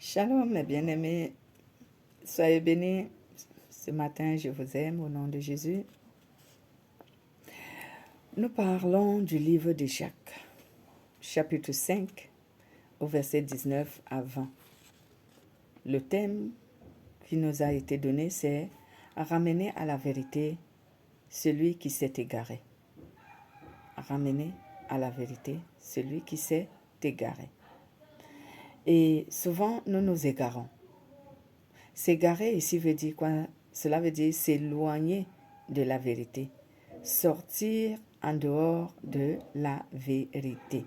Shalom, mes bien-aimés. Soyez bénis. Ce matin, je vous aime au nom de Jésus. Nous parlons du livre de Jacques, chapitre 5, au verset 19 à 20. Le thème qui nous a été donné, c'est « Ramener à la vérité celui qui s'est égaré ». Ramener à la vérité celui qui s'est égaré. Et souvent, nous nous égarons. S'égarer ici veut dire quoi? Cela veut dire s'éloigner de la vérité, sortir en dehors de la vérité.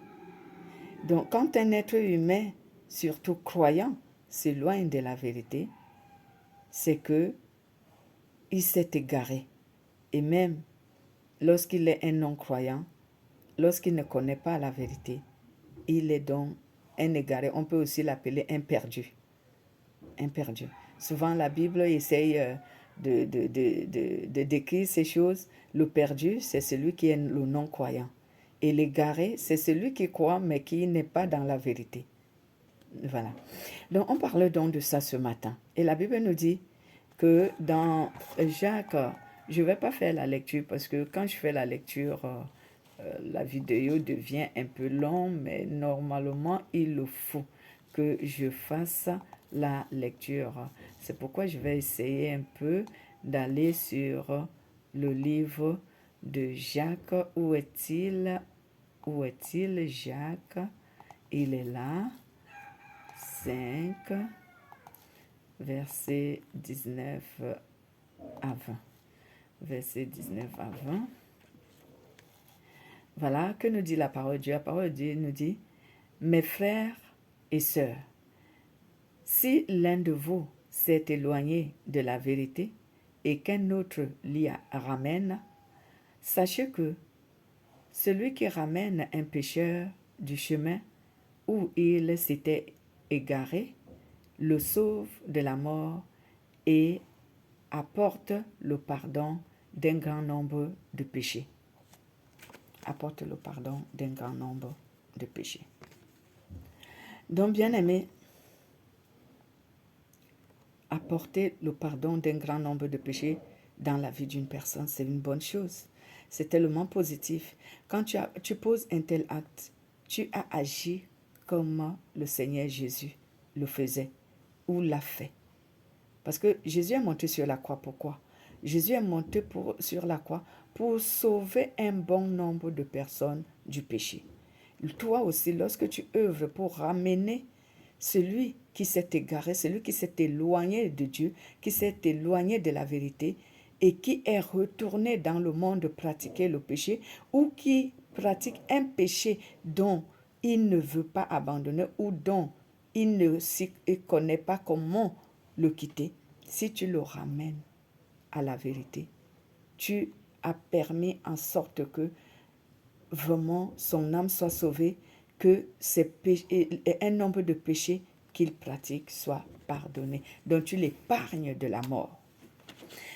Donc, quand un être humain, surtout croyant, s'éloigne de la vérité, c'est que il s'est égaré. Et même lorsqu'il est un non-croyant, lorsqu'il ne connaît pas la vérité, il est donc un égaré. On peut aussi l'appeler un perdu. Un perdu. Souvent, la Bible essaye de décrire ces choses. Le perdu, c'est celui qui est le non-croyant. Et l'égaré, c'est celui qui croit, mais qui n'est pas dans la vérité. Voilà. Donc, on parle donc de ça ce matin. Et la Bible nous dit que dans Jacques, je ne vais pas faire la lecture parce que quand je fais la lecture, la vidéo devient un peu longue, mais normalement, il faut que je fasse la lecture. C'est pourquoi je vais essayer un peu d'aller sur le livre de Jacques. Où est-il? Où est-il, Jacques? Il est là. 5, verset 19 à 20. Verset 19 à 20. Voilà, que nous dit la parole de Dieu? La parole de Dieu nous dit, « Mes frères et sœurs, si l'un de vous s'est éloigné de la vérité et qu'un autre l'y ramène, sachez que celui qui ramène un pécheur du chemin où il s'était égaré, le sauve de la mort et apporte le pardon d'un grand nombre de péchés. » Apporte le pardon d'un grand nombre de péchés. Donc, bien-aimés, apporter le pardon d'un grand nombre de péchés dans la vie d'une personne, c'est une bonne chose. C'est tellement positif. Quand tu poses un tel acte, tu as agi comme le Seigneur Jésus le faisait ou l'a fait. Parce que Jésus est monté sur la croix. Pourquoi? Jésus est monté sur la croix pour sauver un bon nombre de personnes du péché. Toi aussi, lorsque tu œuvres pour ramener celui qui s'est égaré, celui qui s'est éloigné de Dieu, qui s'est éloigné de la vérité et qui est retourné dans le monde pratiquer le péché ou qui pratique un péché dont il ne veut pas abandonner ou dont il ne connaît pas comment le quitter, si tu le ramènes à la vérité, tu as permis en sorte que vraiment son âme soit sauvée, que un nombre de péchés qu'il pratique soit pardonné. Donc tu l'épargnes de la mort.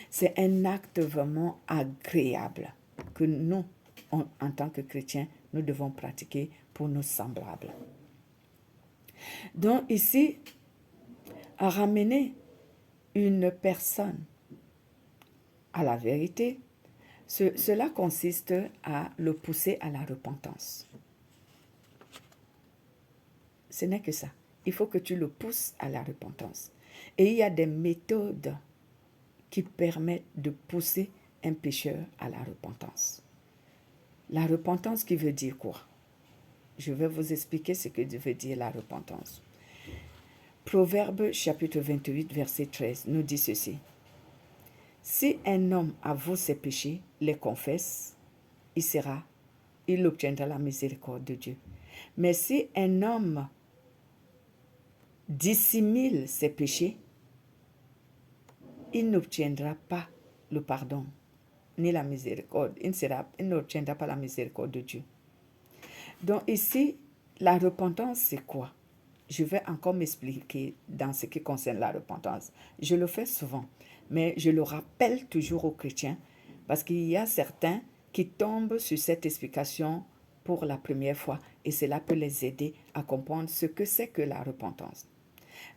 C'est un acte vraiment agréable que nous, en tant que chrétiens, nous devons pratiquer pour nos semblables. Donc ici, à ramener une personne à la vérité, cela consiste à le pousser à la repentance. Ce n'est que ça. Il faut que tu le pousses à la repentance. Et il y a des méthodes qui permettent de pousser un pécheur à la repentance. La repentance qui veut dire quoi? Je vais vous expliquer ce que veut dire la repentance. Proverbe chapitre 28, verset 13 nous dit ceci. « Si un homme avoue ses péchés, les confesse, il obtiendra la miséricorde de Dieu. Mais si un homme dissimule ses péchés, il n'obtiendra pas le pardon ni la miséricorde. Il n'obtiendra pas la miséricorde de Dieu. » Donc ici, la repentance, c'est quoi? Je vais encore m'expliquer dans ce qui concerne la repentance. Je le fais souvent, mais je le rappelle toujours aux chrétiens parce qu'il y a certains qui tombent sur cette explication pour la première fois et cela peut les aider à comprendre ce que c'est que la repentance.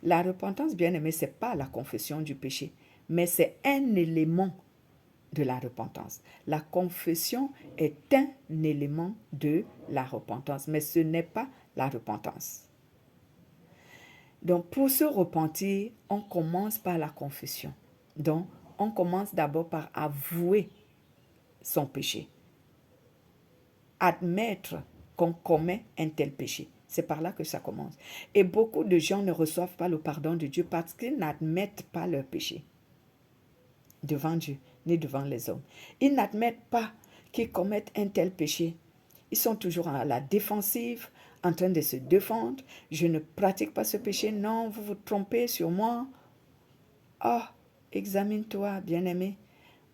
La repentance, bien aimé, ce n'est pas la confession du péché, mais c'est un élément de la repentance. La confession est un élément de la repentance, mais ce n'est pas la repentance. Donc, pour se repentir, on commence par la confession. Donc, on commence d'abord par avouer son péché. Admettre qu'on commet un tel péché. C'est par là que ça commence. Et beaucoup de gens ne reçoivent pas le pardon de Dieu parce qu'ils n'admettent pas leur péché devant Dieu, ni devant les hommes. Ils n'admettent pas qu'ils commettent un tel péché. Ils sont toujours à la défensive, en train de se défendre. Je ne pratique pas ce péché. Non, vous vous trompez sur moi. Ah, examine-toi, bien-aimé.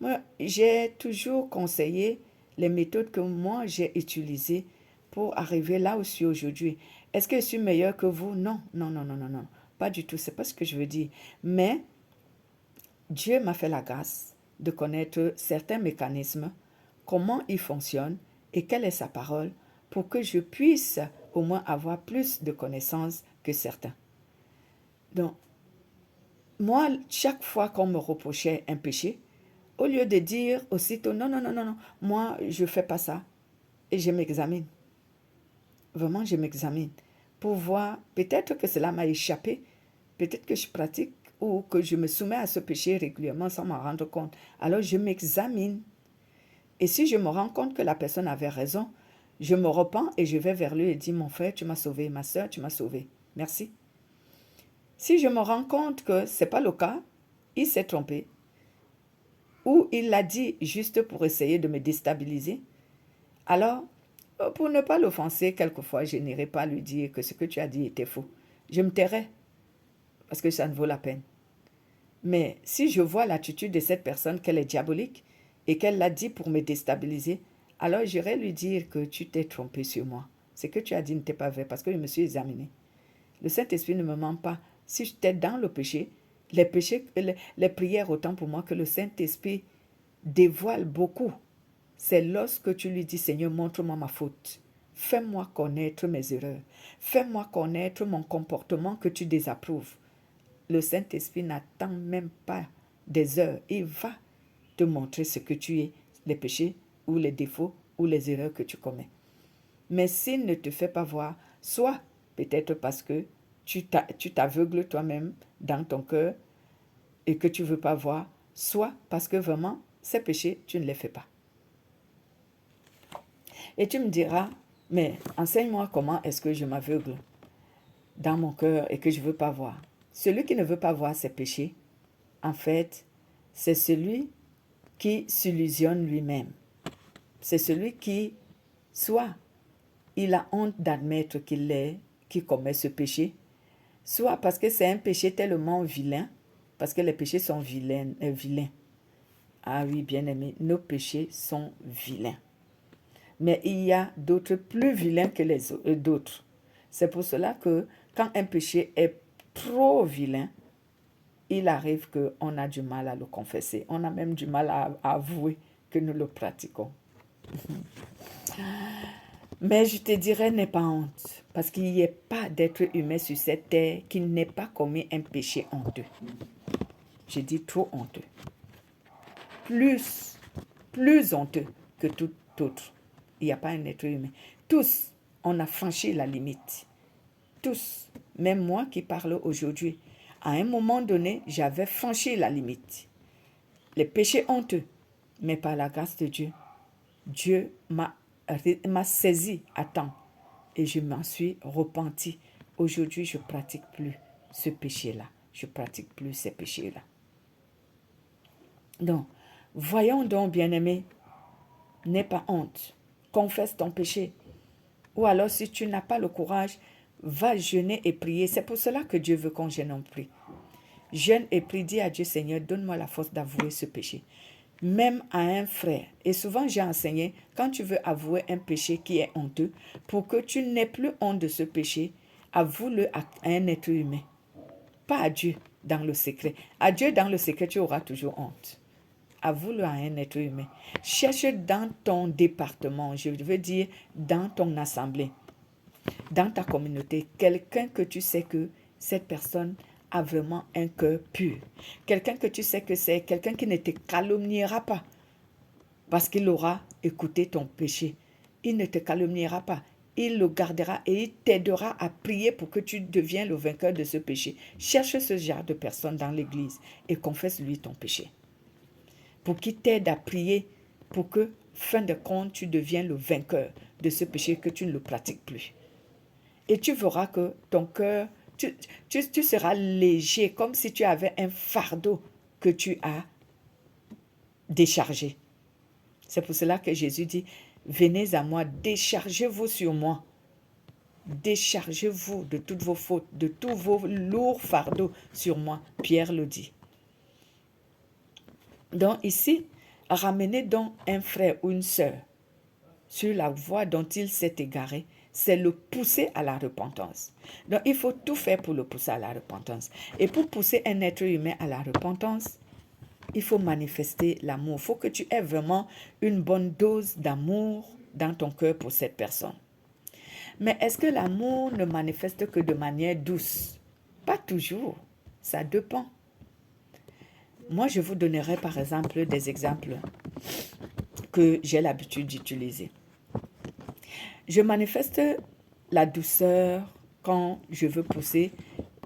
Moi, j'ai toujours conseillé les méthodes que moi j'ai utilisées pour arriver là où je suis aujourd'hui. Est-ce que je suis meilleure que vous? Non, non, non, non, non, non. Pas du tout, c'est pas ce que je veux dire. Mais Dieu m'a fait la grâce de connaître certains mécanismes, comment ils fonctionnent et quelle est sa parole pour que je puisse au moins avoir plus de connaissances que certains. Donc, moi, chaque fois qu'on me reprochait un péché, au lieu de dire aussitôt non, non, non, non, non, moi, je ne fais pas ça, et je m'examine. Vraiment, je m'examine pour voir, peut-être que cela m'a échappé, peut-être que je pratique ou que je me soumets à ce péché régulièrement sans m'en rendre compte. Alors, je m'examine. Et si je me rends compte que la personne avait raison, je me repens et je vais vers lui et dis, mon frère, tu m'as sauvé, ma soeur, tu m'as sauvé. Merci. Si je me rends compte que ce n'est pas le cas, il s'est trompé, ou il l'a dit juste pour essayer de me déstabiliser, alors, pour ne pas l'offenser, quelquefois, je n'irai pas lui dire que ce que tu as dit était faux. Je me tairai, parce que ça ne vaut la peine. Mais si je vois l'attitude de cette personne, qu'elle est diabolique, et qu'elle l'a dit pour me déstabiliser, alors j'irai lui dire que tu t'es trompé sur moi. Ce que tu as dit n'était pas vrai, parce que je me suis examiné. Le Saint-Esprit ne me ment pas. Si j'étais dans le péché, les prières autant pour moi que le Saint-Esprit dévoile beaucoup. C'est lorsque tu lui dis, Seigneur, montre-moi ma faute. Fais-moi connaître mes erreurs. Fais-moi connaître mon comportement que tu désapprouves. Le Saint-Esprit n'attend même pas des heures. Il va te montrer ce que tu es, les péchés ou les défauts ou les erreurs que tu commets. Mais s'il ne te fait pas voir, soit peut-être parce que tu t'aveugles toi-même dans ton cœur et que tu ne veux pas voir, soit parce que vraiment, ces péchés, tu ne les fais pas. Et tu me diras, mais enseigne-moi comment est-ce que je m'aveugle dans mon cœur et que je ne veux pas voir. Celui qui ne veut pas voir ses péchés, en fait, c'est celui qui s'illusionne lui-même. C'est celui qui, soit il a honte d'admettre qu'il commet ce péché, soit parce que c'est un péché tellement vilain, parce que les péchés sont vilains. Ah oui, bien-aimé, nos péchés sont vilains. Mais il y a d'autres plus vilains que les d'autres. C'est pour cela que quand un péché est trop vilain, il arrive qu'on a du mal à le confesser. On a même du mal à avouer que nous le pratiquons. Mais je te dirais, n'aie pas honte, parce qu'il n'y a pas d'être humain sur cette terre qui n'ait pas commis un péché honteux. Je dis trop honteux. Plus honteux que tout autre. Il n'y a pas un être humain. Tous, on a franchi la limite. Tous, même moi qui parle aujourd'hui, à un moment donné, j'avais franchi la limite. Les péchés honteux, mais par la grâce de Dieu, Dieu m'a saisi à temps et je m'en suis repenti. Aujourd'hui, je ne pratique plus ce péché-là. Je ne pratique plus ces péchés-là. Donc, voyons donc, bien-aimé, n'aie pas honte. Confesse ton péché. Ou alors, si tu n'as pas le courage, va jeûner et prier. C'est pour cela que Dieu veut qu'on jeûne et prie. Jeûne et prie, dis à Dieu, Seigneur, donne-moi la force d'avouer ce péché. Même à un frère. Et souvent, j'ai enseigné, quand tu veux avouer un péché qui est honteux, pour que tu n'aies plus honte de ce péché, avoue-le à un être humain. Pas à Dieu dans le secret. À Dieu dans le secret, tu auras toujours honte. Avoue-le à un être humain. Cherche dans ton département, je veux dire dans ton assemblée, dans ta communauté, quelqu'un que tu sais que cette personne a vraiment un cœur pur. Quelqu'un que tu sais que c'est quelqu'un qui ne te calomniera pas parce qu'il aura écouté ton péché. Il ne te calomniera pas. Il le gardera et il t'aidera à prier pour que tu deviennes le vainqueur de ce péché. Cherche ce genre de personne dans l'église et confesse-lui ton péché. Pour qu'il t'aide à prier pour que, fin de compte, tu deviennes le vainqueur de ce péché, que tu ne le pratiques plus. Et tu verras que ton cœur, tu seras léger, comme si tu avais un fardeau que tu as déchargé. C'est pour cela que Jésus dit, venez à moi, déchargez-vous sur moi. Déchargez-vous de toutes vos fautes, de tous vos lourds fardeaux sur moi. Pierre le dit. Donc ici, ramener donc un frère ou une sœur sur la voie dont il s'est égaré, c'est le pousser à la repentance. Donc il faut tout faire pour le pousser à la repentance. Et pour pousser un être humain à la repentance, il faut manifester l'amour. Il faut que tu aies vraiment une bonne dose d'amour dans ton cœur pour cette personne. Mais est-ce que l'amour ne manifeste que de manière douce? Pas toujours. Ça dépend. Moi, je vous donnerai par exemple des exemples que j'ai l'habitude d'utiliser. Je manifeste la douceur quand je veux pousser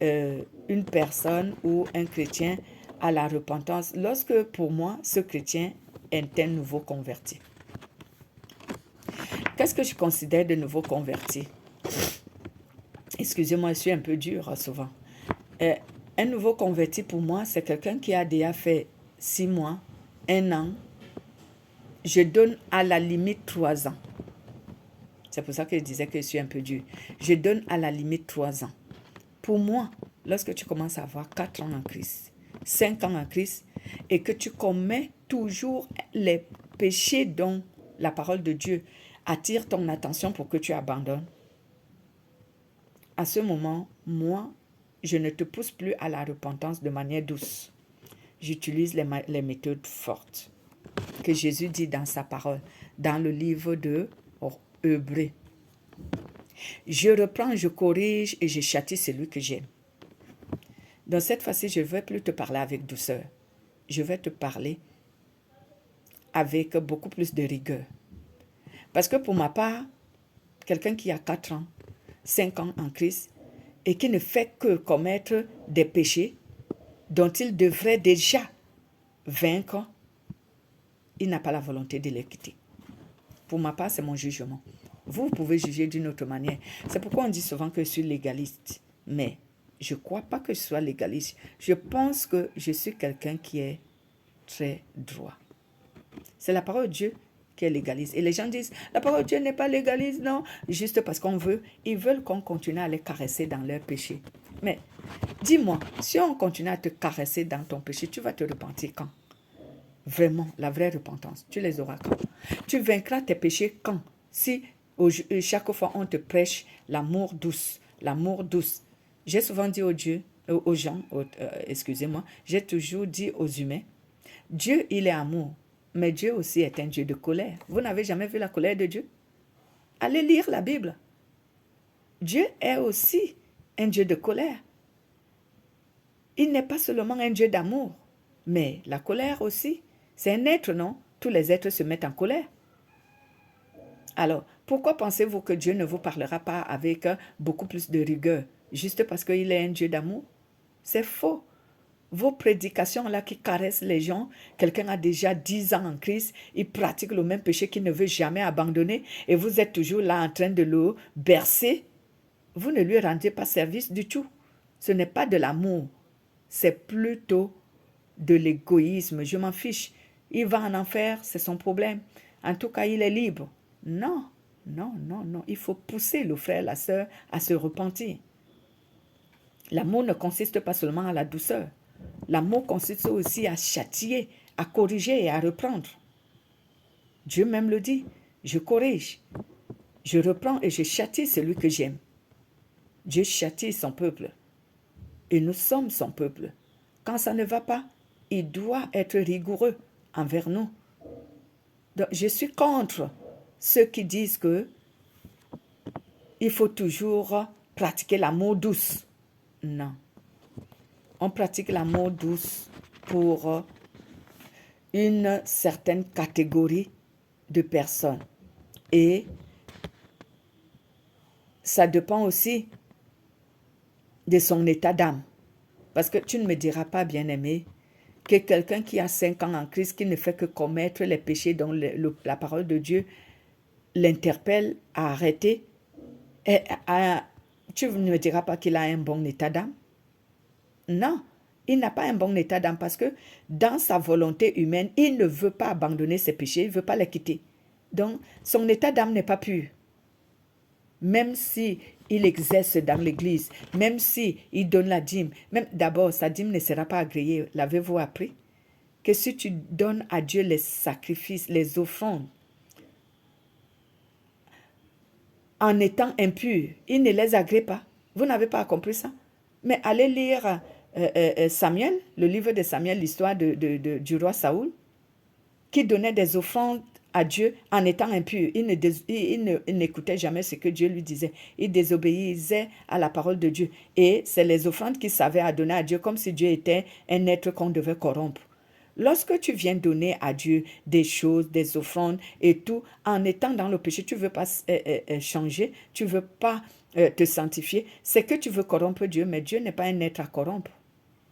une personne ou un chrétien à la repentance, lorsque pour moi, ce chrétien est un nouveau converti. Qu'est-ce que je considère de nouveau converti? Excusez-moi, je suis un peu dure souvent. Un nouveau converti pour moi, c'est quelqu'un qui a déjà fait 6 mois, 1 an. Je donne à la limite 3 ans. C'est pour ça que je disais que je suis un peu dure. Je donne à la limite 3 ans. Pour moi, lorsque tu commences à avoir 4 ans en Christ, 5 ans en Christ, et que tu commets toujours les péchés dont la parole de Dieu attire ton attention pour que tu abandonnes, à ce moment, moi, je ne te pousse plus à la repentance de manière douce. J'utilise les méthodes fortes que Jésus dit dans sa parole, dans le livre de Hébreux. Je reprends, je corrige et je châtie celui que j'aime. Donc cette fois-ci, je ne vais plus te parler avec douceur. Je vais te parler avec beaucoup plus de rigueur. Parce que pour ma part, quelqu'un qui a 4 ans, 5 ans en Christ et qui ne fait que commettre des péchés dont il devrait déjà vaincre, il n'a pas la volonté de les quitter. Pour ma part, c'est mon jugement. Vous pouvez juger d'une autre manière. C'est pourquoi on dit souvent que je suis légaliste. Mais je ne crois pas que je sois légaliste. Je pense que je suis quelqu'un qui est très droit. C'est la parole de Dieu qui est légaliste. Et les gens disent, la parole de Dieu n'est pas légaliste, non. Juste parce qu'on veut, ils veulent qu'on continue à les caresser dans leur péché. Mais dis-moi, si on continue à te caresser dans ton péché, tu vas te repentir quand? Vraiment, la vraie repentance, tu les auras quand? Tu vaincras tes péchés quand? Si chaque fois on te prêche l'amour douce, l'amour douce. J'ai souvent dit aux gens, excusez-moi, j'ai toujours dit aux humains, Dieu, il est amour, mais Dieu aussi est un Dieu de colère. Vous n'avez jamais vu la colère de Dieu? Allez lire la Bible. Dieu est aussi un Dieu de colère. Il n'est pas seulement un Dieu d'amour, mais la colère aussi. C'est un être, non? Tous les êtres se mettent en colère. Alors, pourquoi pensez-vous que Dieu ne vous parlera pas avec beaucoup plus de rigueur, juste parce qu'il est un Dieu d'amour? C'est faux. Vos prédications là qui caressent les gens, quelqu'un a déjà 10 ans en Christ, il pratique le même péché qu'il ne veut jamais abandonner et vous êtes toujours là en train de le bercer. Vous ne lui rendez pas service du tout. Ce n'est pas de l'amour, c'est plutôt de l'égoïsme. Je m'en fiche. Il va en enfer, c'est son problème. En tout cas, il est libre. Non, non, non, non. Il faut pousser le frère, la sœur à se repentir. L'amour ne consiste pas seulement à la douceur. L'amour consiste aussi à châtier, à corriger et à reprendre. Dieu même le dit, je corrige, je reprends et je châtie celui que j'aime. Dieu châtie son peuple et nous sommes son peuple. Quand ça ne va pas, il doit être rigoureux envers nous. Donc, je suis contre ceux qui disent que il faut toujours pratiquer l'amour douce. Non. on pratique l'amour douce pour une certaine catégorie de personnes. Et ça dépend aussi de son état d'âme. Parce que tu ne me diras pas, bien-aimé, que quelqu'un qui a 5 ans en Christ, qui ne fait que commettre les péchés dont la parole de Dieu l'interpelle à arrêter, tu ne me diras pas qu'il a un bon état d'âme? Non, il n'a pas un bon état d'âme parce que dans sa volonté humaine, il ne veut pas abandonner ses péchés, il ne veut pas les quitter. Donc, son état d'âme n'est pas pur. Même si il exerce dans l'église, même si il donne la dîme, même d'abord, sa dîme ne sera pas agréée. L'avez-vous appris? Que si tu donnes à Dieu les sacrifices, les offrandes, en étant impur, il ne les agrée pas. Vous n'avez pas compris ça? Mais allez lire Samuel, le livre de Samuel, l'histoire du roi Saoul, qui donnait des offrandes à Dieu en étant impur. Il n'écoutait jamais ce que Dieu lui disait. Il désobéissait à la parole de Dieu. Et c'est les offrandes qu'il savait à donner à Dieu comme si Dieu était un être qu'on devait corrompre. Lorsque tu viens donner à Dieu des choses, des offrandes et tout, en étant dans le péché, tu ne veux pas changer, tu ne veux pas te sanctifier, c'est que tu veux corrompre Dieu, mais Dieu n'est pas un être à corrompre.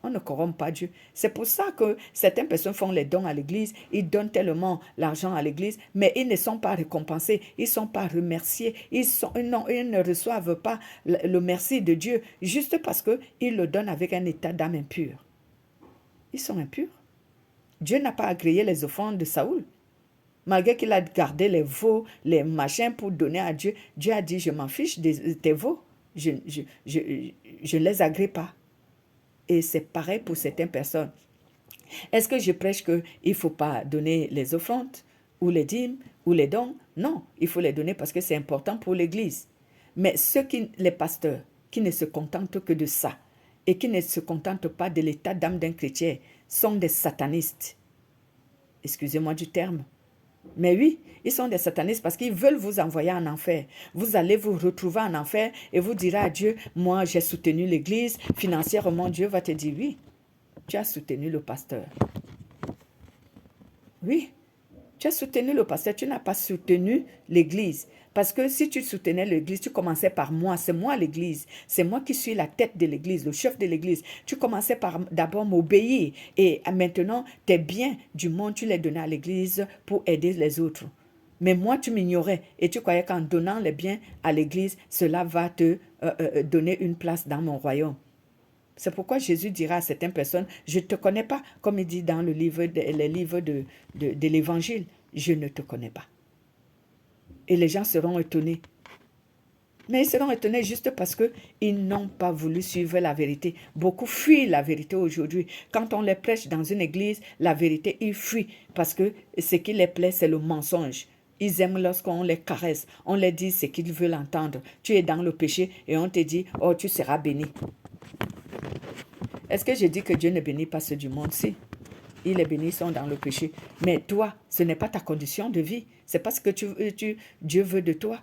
On ne corrompt pas Dieu. C'est pour ça que certaines personnes font les dons à l'église, ils donnent tellement l'argent à l'église, mais ils ne sont pas récompensés, ils ne sont pas remerciés, ils ne reçoivent pas le merci de Dieu juste parce qu'ils le donnent avec un état d'âme impur. Ils sont impurs. Dieu n'a pas agréé les offrandes de Saoul. Malgré qu'il a gardé les veaux, les machins pour donner à Dieu, Dieu a dit, je m'en fiche de tes veaux. Je ne les agrée pas. Et c'est pareil pour certaines personnes. Est-ce que je prêche qu'il ne faut pas donner les offrandes ou les dîmes ou les dons? Non, il faut les donner parce que c'est important pour l'Église. Mais les pasteurs qui ne se contentent que de ça et qui ne se contentent pas de l'état d'âme d'un chrétien sont des satanistes. Excusez-moi du terme. Mais oui, ils sont des satanistes parce qu'ils veulent vous envoyer en enfer. Vous allez vous retrouver en enfer et vous direz à Dieu, moi j'ai soutenu l'église, financièrement Dieu va te dire, oui, tu as soutenu le pasteur. Oui, tu as soutenu le pasteur, tu n'as pas soutenu l'église. Parce que si tu soutenais l'église, tu commençais par moi, c'est moi l'église, c'est moi qui suis la tête de l'église, le chef de l'église. Tu commençais par d'abord m'obéir et maintenant tes biens du monde, tu les donnais à l'église pour aider les autres. Mais moi, tu m'ignorais et tu croyais qu'en donnant les biens à l'église, cela va te donner une place dans mon royaume. C'est pourquoi Jésus dira à certaines personnes, je ne te connais pas, comme il dit dans les livres de l'Évangile, je ne te connais pas. Et les gens seront étonnés. Mais ils seront étonnés juste parce qu'ils n'ont pas voulu suivre la vérité. Beaucoup fuient la vérité aujourd'hui. Quand on les prêche dans une église, la vérité, ils fuient parce que ce qui les plaît, c'est le mensonge. Ils aiment lorsqu'on les caresse, on les dit ce qu'ils veulent entendre. Tu es dans le péché et on te dit, oh, tu seras béni. Est-ce que je dis que Dieu ne bénit pas ceux du monde? Si. Il est béni, ils sont dans le péché. Mais toi, ce n'est pas ta condition de vie. C'est pas ce que Dieu veut de toi.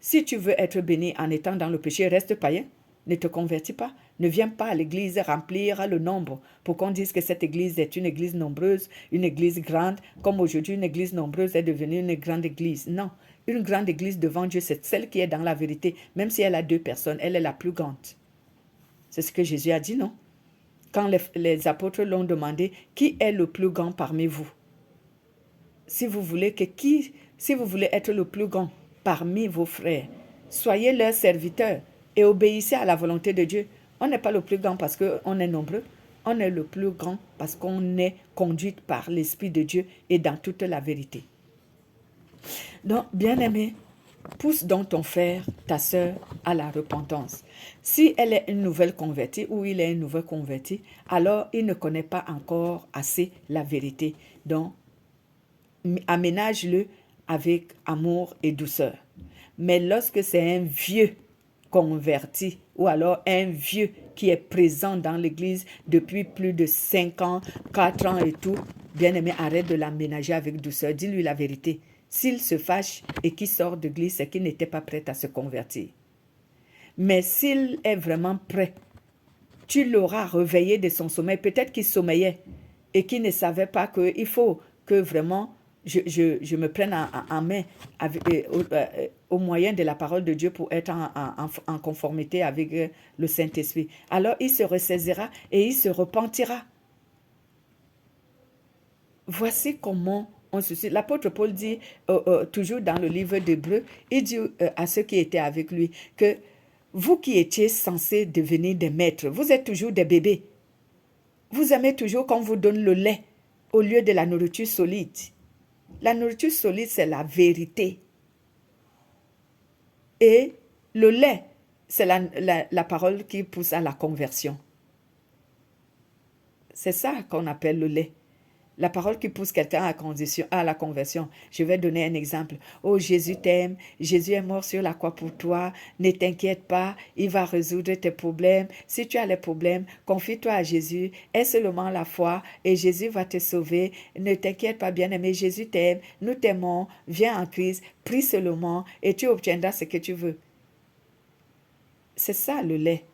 Si tu veux être béni en étant dans le péché, reste païen. Ne te convertis pas. Ne viens pas à l'église remplir le nombre pour qu'on dise que cette église est une église nombreuse, une église grande, comme aujourd'hui une église nombreuse est devenue une grande église. Non, une grande église devant Dieu, c'est celle qui est dans la vérité. Même si elle a 2 personnes, elle est la plus grande. C'est ce que Jésus a dit, non? Quand les apôtres l'ont demandé, qui est le plus grand parmi vous? Si vous voulez être le plus grand parmi vos frères, soyez leurs serviteurs et obéissez à la volonté de Dieu. On n'est pas le plus grand parce qu'on est nombreux. On est le plus grand parce qu'on est conduit par l'Esprit de Dieu et dans toute la vérité. Donc, bien-aimé, pousse donc ton frère, ta sœur, à la repentance. Si elle est une nouvelle convertie ou il est un nouvel converti, alors il ne connaît pas encore assez la vérité. Donc, aménage-le avec amour et douceur. Mais lorsque c'est un vieux converti ou alors un vieux qui est présent dans l'église depuis plus de 5 ans, 4 ans et tout, bien aimé, arrête de l'aménager avec douceur. Dis-lui la vérité. S'il se fâche et qu'il sort de l'église, c'est qu'il n'était pas prêt à se convertir. Mais s'il est vraiment prêt tu l'auras réveillé de son sommeil. Peut-être qu'il sommeillait et qu'il ne savait pas qu'il faut que vraiment je me prenne en main au moyen de la parole de Dieu pour être en conformité avec le Saint-Esprit. Alors il se ressaisira et il se repentira. Voici comment on se suit. L'apôtre Paul dit, toujours dans le livre d'Hébreux, il dit à ceux qui étaient avec lui que vous qui étiez censés devenir des maîtres, vous êtes toujours des bébés. Vous aimez toujours qu'on vous donne le lait au lieu de la nourriture solide. La nourriture solide, c'est la vérité. Et le lait, c'est la parole qui pousse à la conversion. C'est ça qu'on appelle le lait. La parole qui pousse quelqu'un à la conversion. Je vais donner un exemple. Oh, Jésus t'aime. Jésus est mort sur la croix pour toi. Ne t'inquiète pas. Il va résoudre tes problèmes. Si tu as les problèmes, confie-toi à Jésus. Aie seulement la foi et Jésus va te sauver. Ne t'inquiète pas, bien-aimé. Jésus t'aime. Nous t'aimons. Viens en Christ. Prie seulement et tu obtiendras ce que tu veux. C'est ça le lait.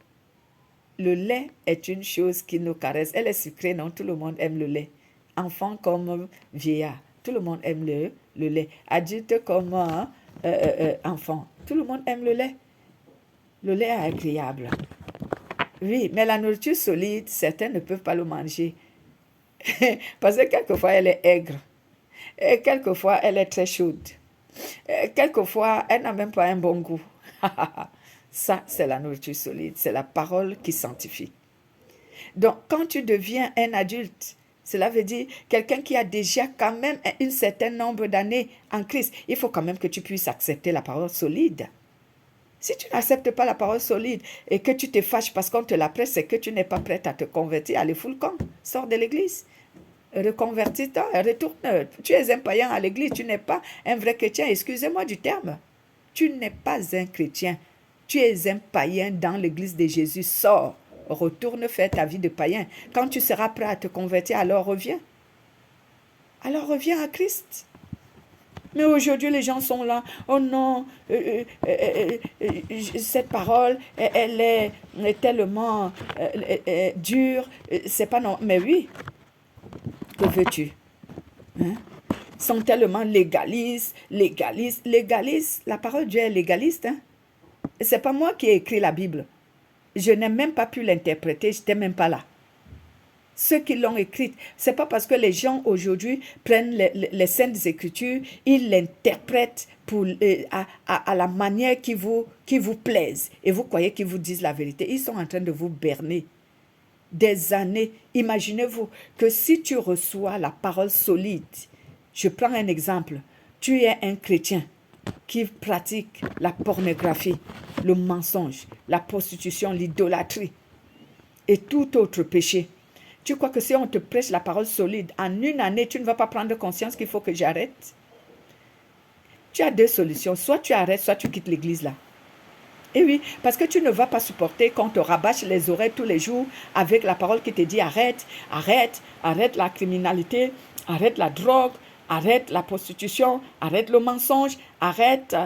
Le lait est une chose qui nous caresse. Elle est sucrée, non? Tout le monde aime le lait. Enfant comme vieillard, tout le monde aime le lait. Adulte comme enfant, tout le monde aime le lait. Le lait est agréable. Oui, mais la nourriture solide, certains ne peuvent pas le manger. Parce que quelquefois, elle est aigre. Et quelquefois, elle est très chaude. Et quelquefois, elle n'a même pas un bon goût. Ça, c'est la nourriture solide. C'est la parole qui sanctifie. Donc, quand tu deviens un adulte, cela veut dire quelqu'un qui a déjà quand même un certain nombre d'années en Christ. Il faut quand même que tu puisses accepter la parole solide. Si tu n'acceptes pas la parole solide et que tu te fâches parce qu'on te la prête, c'est que tu n'es pas prête à te convertir. Allez, fous le camp. Sors de l'église. Reconvertis-toi. Retourne. Tu es un païen à l'église. Tu n'es pas un vrai chrétien. Excusez-moi du terme. Tu n'es pas un chrétien. Tu es un païen dans l'église de Jésus. Sors. Retourne faire ta vie de païen. Quand tu seras prêt à te convertir, alors reviens. Alors reviens à Christ. Mais aujourd'hui, les gens sont là. Oh non, cette parole, elle est tellement dure. C'est pas non. Mais oui, que veux-tu? Hein? Ils sont tellement légalistes. La parole de Dieu est légaliste. Hein? C'est pas moi qui ai écrit la Bible. Je n'ai même pas pu l'interpréter, je n'étais même pas là. Ceux qui l'ont écrite, ce n'est pas parce que les gens aujourd'hui prennent les Saintes Écritures, ils l'interprètent à la manière qui vous plaise. Et vous croyez qu'ils vous disent la vérité. Ils sont en train de vous berner. Des années, imaginez-vous que si tu reçois la parole solide, je prends un exemple, tu es un chrétien qui pratique la pornographie, le mensonge, la prostitution, l'idolâtrie et tout autre péché. Tu crois que si on te prêche la parole solide, en une année, tu ne vas pas prendre conscience qu'il faut que j'arrête? Tu as deux solutions. Soit tu arrêtes, soit tu quittes l'église là. Et oui, parce que tu ne vas pas supporter qu'on te rabâche les oreilles tous les jours avec la parole qui te dit arrête, arrête, arrête la criminalité, arrête la drogue, arrête la prostitution, arrête le mensonge, arrête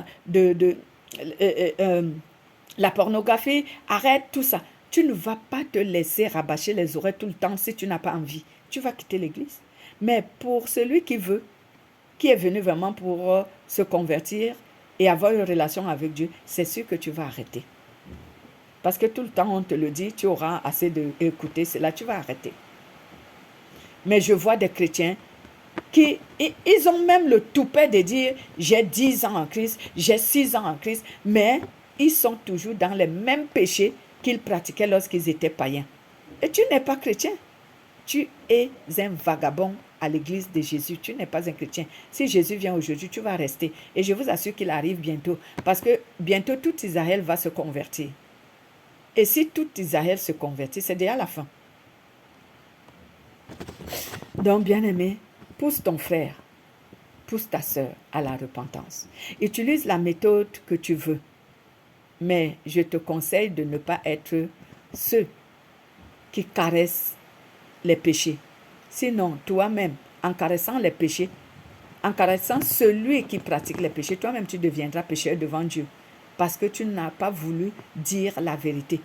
la pornographie, arrête tout ça. Tu ne vas pas te laisser rabâcher les oreilles tout le temps si tu n'as pas envie. Tu vas quitter l'église. Mais pour celui qui veut, qui est venu vraiment pour se convertir et avoir une relation avec Dieu, c'est sûr que tu vas arrêter. Parce que tout le temps on te le dit, tu auras assez d'écouter cela, tu vas arrêter. Mais je vois des chrétiens qui, ils ont même le toupet de dire, j'ai 10 ans en Christ, j'ai 6 ans en Christ, mais ils sont toujours dans les mêmes péchés qu'ils pratiquaient lorsqu'ils étaient païens. Et tu n'es pas chrétien. Tu es un vagabond à l'église de Jésus. Tu n'es pas un chrétien. Si Jésus vient aujourd'hui, tu vas rester. Et je vous assure qu'il arrive bientôt. Parce que bientôt, tout Israël va se convertir. Et si tout Israël se convertit, c'est déjà la fin. Donc, bien-aimé, pousse ton frère, pousse ta sœur à la repentance. Utilise la méthode que tu veux. Mais je te conseille de ne pas être ceux qui caressent les péchés. Sinon, toi-même, en caressant les péchés, en caressant celui qui pratique les péchés, toi-même tu deviendras pécheur devant Dieu. Parce que tu n'as pas voulu dire la vérité.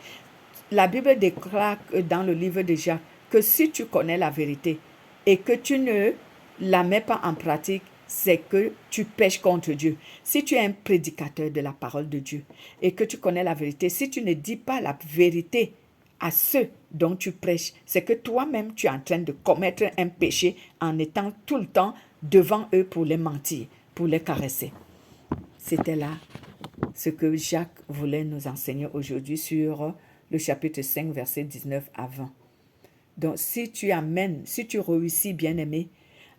la Bible déclare dans le livre de Jacques que si tu connais la vérité et que tu ne la mets pas en pratique, c'est que tu pèches contre Dieu. Si tu es un prédicateur de la parole de Dieu et que tu connais la vérité, si tu ne dis pas la vérité à ceux dont tu prêches, c'est que toi-même tu es en train de commettre un péché en étant tout le temps devant eux pour les mentir, pour les caresser. C'était là ce que Jacques voulait nous enseigner aujourd'hui sur le chapitre 5, verset 19 à 20. Donc, si tu réussis, bien-aimé,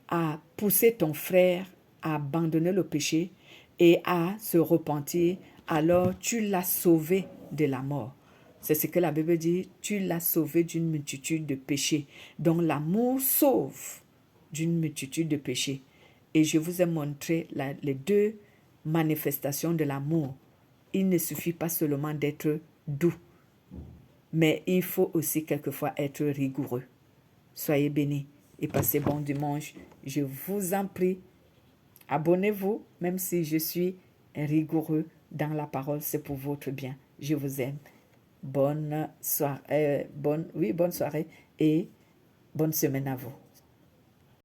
à pousser ton frère à abandonner le péché et à se repentir, alors tu l'as sauvé de la mort. C'est ce que la Bible dit, tu l'as sauvé d'une multitude de péchés. Donc, l'amour sauve d'une multitude de péchés. Et je vous ai montré les deux manifestations de l'amour. Il ne suffit pas seulement d'être doux, mais il faut aussi quelquefois être rigoureux. Soyez bénis et passez bon dimanche. Je vous en prie, abonnez-vous, même si je suis rigoureux dans la parole, c'est pour votre bien. Je vous aime. Bonne soirée et bonne semaine à vous.